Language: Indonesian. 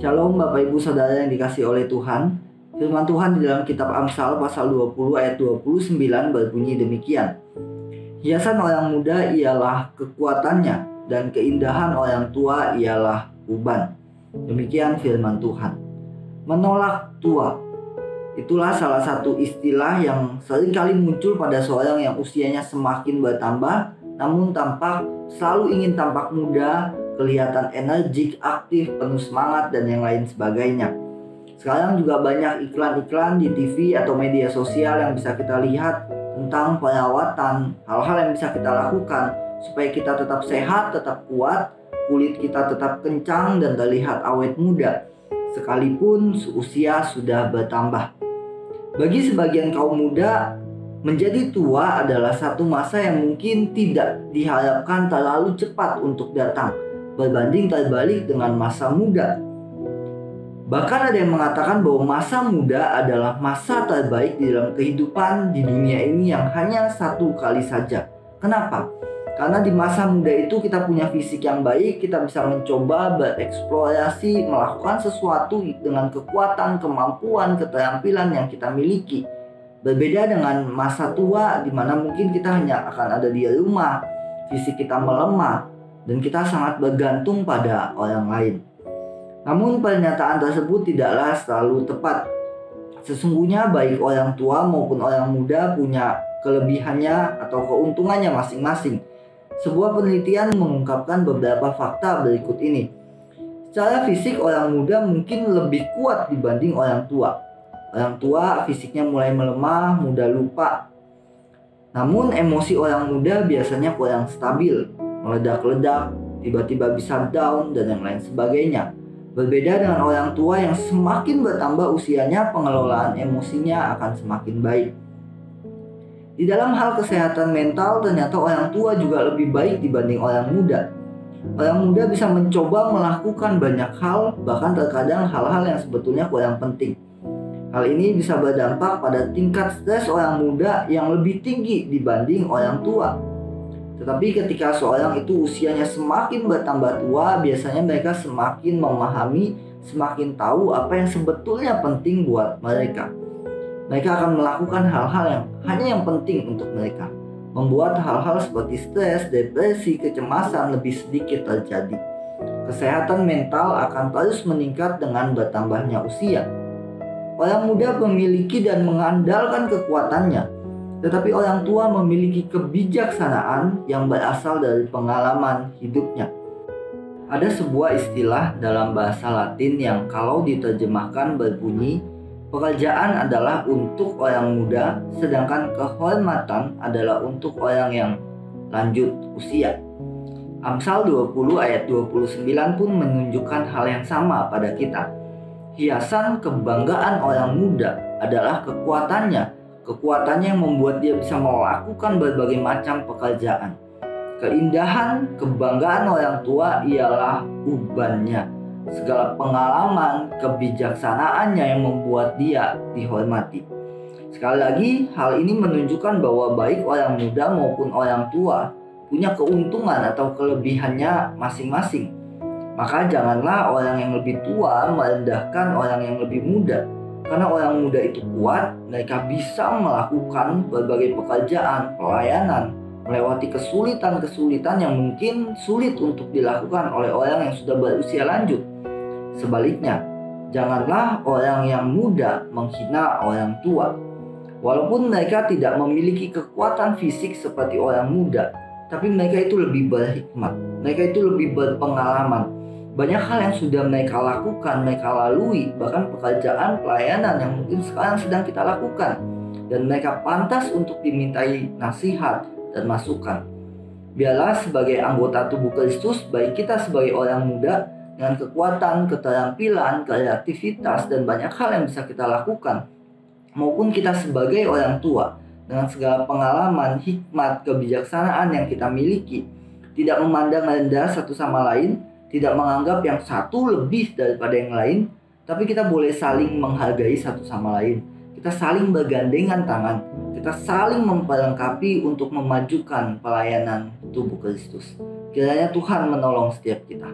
Shalom Bapak Ibu Saudara yang dikasihi oleh Tuhan. Firman Tuhan di dalam kitab Amsal pasal 20 ayat 29 berbunyi demikian. Hiasan orang muda ialah kekuatannya, dan keindahan orang tua ialah uban. Demikian firman Tuhan. Menolak tua, itulah salah satu istilah yang seringkali muncul pada seorang yang usianya semakin bertambah, namun selalu ingin tampak muda, kelihatan energik, aktif, penuh semangat, dan yang lain sebagainya. Sekarang juga banyak iklan-iklan di TV atau media sosial yang bisa kita lihat tentang perawatan, hal-hal yang bisa kita lakukan supaya kita tetap sehat, tetap kuat, kulit kita tetap kencang dan terlihat awet muda, sekalipun usia sudah bertambah. Bagi sebagian kaum muda, menjadi tua adalah satu masa yang mungkin tidak diharapkan terlalu cepat untuk datang, berbanding terbalik dengan masa muda. Bahkan ada yang mengatakan bahwa masa muda adalah masa terbaik di dalam kehidupan di dunia ini yang hanya satu kali saja. Kenapa? Karena di masa muda itu kita punya fisik yang baik, kita bisa mencoba bereksplorasi, melakukan sesuatu dengan kekuatan, kemampuan, keterampilan yang kita miliki. Berbeda dengan masa tua di mana mungkin kita hanya akan ada di rumah, fisik kita melemah, dan kita sangat bergantung pada orang lain. Namun pernyataan tersebut tidaklah selalu tepat. Sesungguhnya baik orang tua maupun orang muda punya kelebihannya atau keuntungannya masing-masing. Sebuah penelitian mengungkapkan beberapa fakta berikut ini. Secara fisik orang muda mungkin lebih kuat dibanding orang tua. Orang tua fisiknya mulai melemah, mudah lupa. Namun emosi orang muda biasanya kurang stabil, meledak-ledak, tiba-tiba bisa down, dan yang lain sebagainya. Berbeda dengan orang tua yang semakin bertambah usianya, pengelolaan emosinya akan semakin baik. Di dalam hal kesehatan mental, ternyata orang tua juga lebih baik dibanding orang muda. Orang muda bisa mencoba melakukan banyak hal, bahkan terkadang hal-hal yang sebetulnya kurang penting. Hal ini bisa berdampak pada tingkat stres orang muda yang lebih tinggi dibanding orang tua. Tetapi ketika seorang itu usianya semakin bertambah tua, biasanya mereka semakin memahami, semakin tahu apa yang sebetulnya penting buat mereka. Mereka akan melakukan hal-hal yang hanya yang penting untuk mereka, membuat hal-hal seperti stres, depresi, kecemasan lebih sedikit terjadi. Kesehatan mental akan terus meningkat dengan bertambahnya usia. Orang muda memiliki dan mengandalkan kekuatannya, tetapi orang tua memiliki kebijaksanaan yang berasal dari pengalaman hidupnya. Ada sebuah istilah dalam bahasa Latin yang kalau diterjemahkan berbunyi, pekerjaan adalah untuk orang muda, sedangkan kehormatan adalah untuk orang yang lanjut usia. Amsal 20 ayat 29 pun menunjukkan hal yang sama pada kita. Hiasan kebanggaan orang muda adalah kekuatannya yang membuat dia bisa melakukan berbagai macam pekerjaan. Keindahan, kebanggaan orang tua ialah ubannya. Segala pengalaman, kebijaksanaannya yang membuat dia dihormati. Sekali lagi, hal ini menunjukkan bahwa baik orang muda maupun orang tua punya keuntungan atau kelebihannya masing-masing. Maka janganlah orang yang lebih tua merendahkan orang yang lebih muda. Karena orang muda itu kuat, mereka bisa melakukan berbagai pekerjaan, pelayanan, melewati kesulitan-kesulitan yang mungkin sulit untuk dilakukan oleh orang yang sudah berusia lanjut. Sebaliknya, janganlah orang yang muda menghina orang tua. Walaupun mereka tidak memiliki kekuatan fisik seperti orang muda, tapi mereka itu lebih berhikmat, mereka itu lebih berpengalaman. Banyak hal yang sudah mereka lakukan, mereka lalui, bahkan pekerjaan pelayanan yang mungkin sekarang sedang kita lakukan. Dan mereka pantas untuk dimintai nasihat dan masukan. Biarlah sebagai anggota tubuh Kristus, baik kita sebagai orang muda dengan kekuatan, keterampilan, kreativitas, dan banyak hal yang bisa kita lakukan, maupun kita sebagai orang tua dengan segala pengalaman, hikmat, kebijaksanaan yang kita miliki, tidak memandang rendah satu sama lain, tidak menganggap yang satu lebih daripada yang lain, tapi kita boleh saling menghargai satu sama lain. Kita saling bergandengan tangan, kita saling memperlengkapi untuk memajukan pelayanan tubuh Kristus. Kiranya Tuhan menolong setiap kita.